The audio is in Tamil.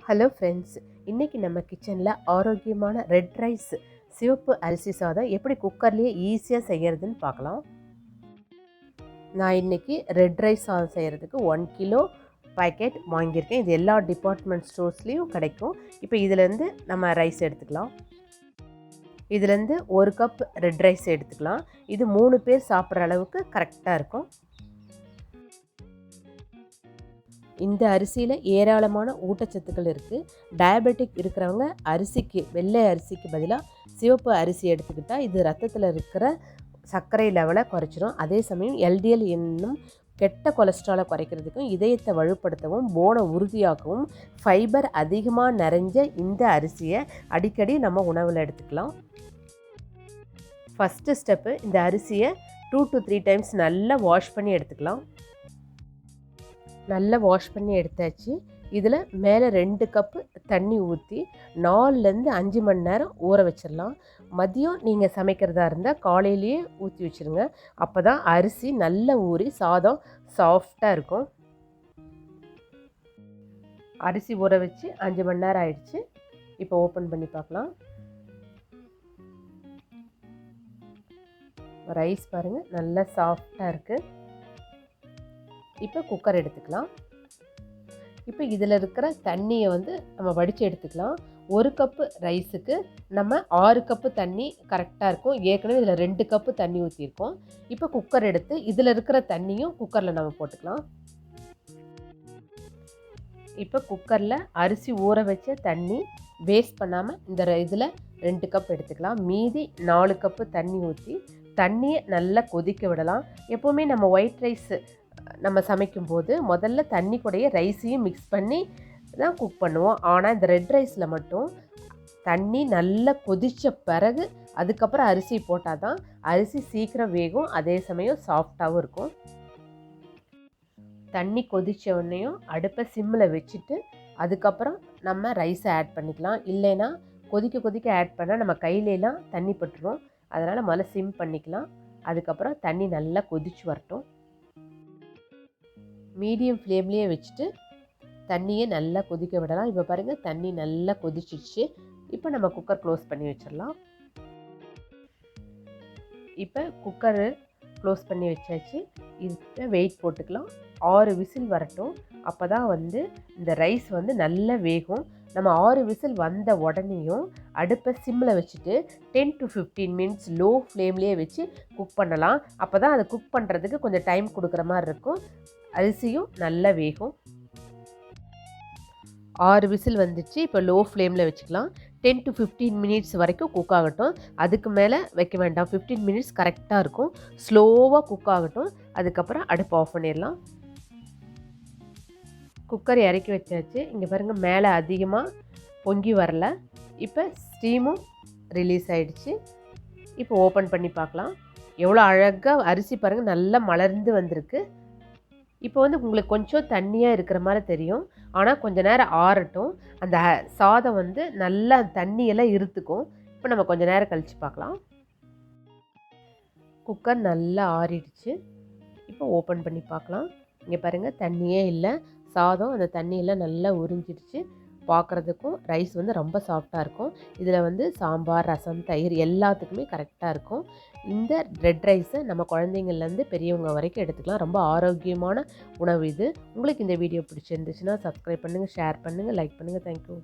ஹலோ ஃப்ரெண்ட்ஸ், இன்றைக்கி நம்ம கிச்சனில் ஆரோக்கியமான ரெட் ரைஸ் சிவப்பு அரிசி சாதம் எப்படி குக்கர்லேயே ஈஸியாக செய்கிறதுன்னு பார்க்கலாம். நான் இன்றைக்கி ரெட் ரைஸ் சாதம் செய்கிறதுக்கு 1 கிலோ பேக்கெட் வாங்கியிருக்கேன். இது எல்லா டிபார்ட்மெண்ட் ஸ்டோர்ஸ்லேயும் கிடைக்கும். இப்போ இதிலேருந்து நம்ம ரைஸ் எடுத்துக்கலாம். இதுலேருந்து 1 கப் ரெட் ரைஸ் எடுத்துக்கலாம். இது 3 பேர் சாப்பிட்ற அளவுக்கு கரெக்டாக இருக்கும். இந்த அரிசியில் ஏராளமான ஊட்டச்சத்துக்கள் இருக்குது. டயபெட்டிக் இருக்கிறவங்க வெள்ளை அரிசிக்கு பதிலாக சிவப்பு அரிசி எடுத்துக்கிட்டால் இது ரத்தத்தில் இருக்கிற சர்க்கரை லெவலை குறைச்சிடும். அதே சமயம் எல்டிஎல் என்னும் கெட்ட கொலஸ்ட்ராலை குறைக்கிறதுக்கும் இதயத்தை வலுப்படுத்தவும் போனை உறுதியாகவும் ஃபைபர் அதிகமாக நிறைஞ்ச இந்த அரிசியை அடிக்கடி நம்ம உணவில் எடுத்துக்கலாம். ஃபஸ்ட்டு ஸ்டெப்பு, இந்த அரிசியை 2 to 3 டைம்ஸ் நல்லா வாஷ் பண்ணி எடுத்துக்கலாம். நல்லா வாஷ் பண்ணி எடுத்தாச்சு. இதில் மேலே 2 கப்பு தண்ணி ஊற்றி 4லேருந்து 5 மணி நேரம் ஊற வச்சிடலாம். மதியம் நீங்கள் சமைக்கிறதா இருந்தால் காலையிலேயே ஊற்றி வச்சுருங்க. அப்போ தான் அரிசி நல்லா ஊறி சாதம் சாஃப்டாக இருக்கும். அரிசி ஊற வச்சு 5 மணி நேரம் ஆயிடுச்சு. இப்போ ஓப்பன் பண்ணி பார்க்கலாம். ரைஸ் பாருங்கள், நல்லா சாஃப்டாக இருக்குது. இப்போ குக்கர் எடுத்துக்கலாம். இப்போ இதில் இருக்கிற தண்ணியை நம்ம வடித்து எடுத்துக்கலாம். 1 கப்பு ரைஸுக்கு நம்ம 6 கப்பு தண்ணி கரெக்டாக இருக்கும். ஏற்கனவே இதில் 2 கப்பு தண்ணி ஊற்றிருக்கோம். இப்போ குக்கர் எடுத்து இதில் இருக்கிற தண்ணியும் குக்கரில் நம்ம போட்டுக்கலாம். இப்போ குக்கரில் அரிசி ஊற வச்ச தண்ணி வேஸ்ட் பண்ணாமல் இந்த இதில் 2 கப் எடுத்துக்கலாம். மீதி 4 கப்பு தண்ணி ஊற்றி தண்ணியை நல்லா கொதிக்க விடலாம். எப்போவுமே நம்ம ஒயிட் ரைஸ் நம்ம சமைக்கும்போது முதல்ல தண்ணி கூடயே ரைஸையும் மிக்ஸ் பண்ணி தான் குக் பண்ணுவோம். ஆனால் இந்த ரெட் ரைஸில் மட்டும் தண்ணி நல்லா கொதித்த பிறகு அதுக்கப்புறம் அரிசி போட்டால் தான் அரிசி சீக்கிரம் வேகும், அதே சமயம் சாஃப்டாகவும் இருக்கும். தண்ணி கொதித்த உடனேயும் அடுப்பை சிம்மில் வச்சுட்டு அதுக்கப்புறம் நம்ம ரைஸை ஆட் பண்ணிக்கலாம். இல்லைன்னா கொதிக்க ஆட் பண்ணால் நம்ம கையிலலாம் தண்ணி பட்டுரும். அதனால் முதல்ல சிம் பண்ணிக்கலாம். அதுக்கப்புறம் தண்ணி நல்லா கொதிச்சு வரட்டும். மீடியம் ஃப்ளேம்லேயே வச்சுட்டு தண்ணியை நல்லா கொதிக்க விடலாம். இப்போ பாருங்கள், தண்ணி நல்லா கொதிச்சிடுச்சு. இப்போ நம்ம குக்கர் க்ளோஸ் பண்ணி வச்சிடலாம். இப்போ குக்கரு க்ளோஸ் பண்ணி வச்சாச்சு. இப்போ வெயிட் போட்டுக்கலாம். 6 விசில் வரட்டும். அப்போ தான் இந்த ரைஸ் நல்லா வேகும். நம்ம 6 விசில் வந்த உடனேயும் அடுப்பை சிம்மில் வச்சுட்டு 10 to 15 மினிட்ஸ் லோ ஃப்ளேம்லேயே வச்சு குக் பண்ணலாம். அப்போ தான் அதை குக் பண்ணுறதுக்கு கொஞ்சம் டைம் கொடுக்குற மாதிரி இருக்கும். அரிசியும் நல்லா வேகும். 6 விசில் வந்துச்சு. இப்போ லோ ஃப்ளேமில் வச்சுக்கலாம். 10 to 15 மினிட்ஸ் வரைக்கும் குக் ஆகட்டும். அதுக்கு மேலே வைக்க வேண்டாம். 15 மினிட்ஸ் கரெக்டாக இருக்கும். ஸ்லோவாக குக் ஆகட்டும். அதுக்கப்புறம் அடுப்பு ஆஃப் பண்ணிடலாம். குக்கர் இறக்கி வச்சாச்சு. இங்கே பாருங்கள், மேலே அதிகமாக பொங்கி வரல. இப்போ ஸ்டீமும் ரிலீஸ் ஆகிடுச்சு. இப்போ ஓப்பன் பண்ணி பார்க்கலாம். எவ்வளோ அழகாக அரிசி பாருங்கள், நல்லா மலர்ந்து வந்திருக்கு. இப்போ உங்களுக்கு கொஞ்சம் தண்ணியாக இருக்கிற மாதிரி தெரியும். ஆனால் கொஞ்சம் நேரம் ஆறட்டும். அந்த சாதம் நல்லா தண்ணியெல்லாம் இருத்துக்கும். இப்போ நம்ம கொஞ்சம் நேரம் கழித்து பார்க்கலாம். குக்கர் நல்லா ஆறிடுச்சு. இப்போ ஓப்பன் பண்ணி பார்க்கலாம். இங்கே பாருங்கள், தண்ணியே இல்லை. சாதம் அந்த தண்ணியெல்லாம் நல்லா உறிஞ்சிடுச்சு. பார்க்குறதுக்கும் ரைஸ் ரொம்ப சாஃப்டாக இருக்கும். இதில் சாம்பார், ரசம், தயிர் எல்லாத்துக்குமே கரெக்டாக இருக்கும். இந்த ரெட் ரைஸை நம்ம குழந்தைங்கள்லேருந்து பெரியவங்க வரைக்கும் எடுத்துக்கலாம். ரொம்ப ஆரோக்கியமான உணவு இது. உங்களுக்கு இந்த வீடியோ பிடிச்சிருந்துச்சுன்னா சப்ஸ்கிரைப் பண்ணுங்கள், ஷேர் பண்ணுங்கள், லைக் பண்ணுங்கள். தேங்க்யூ.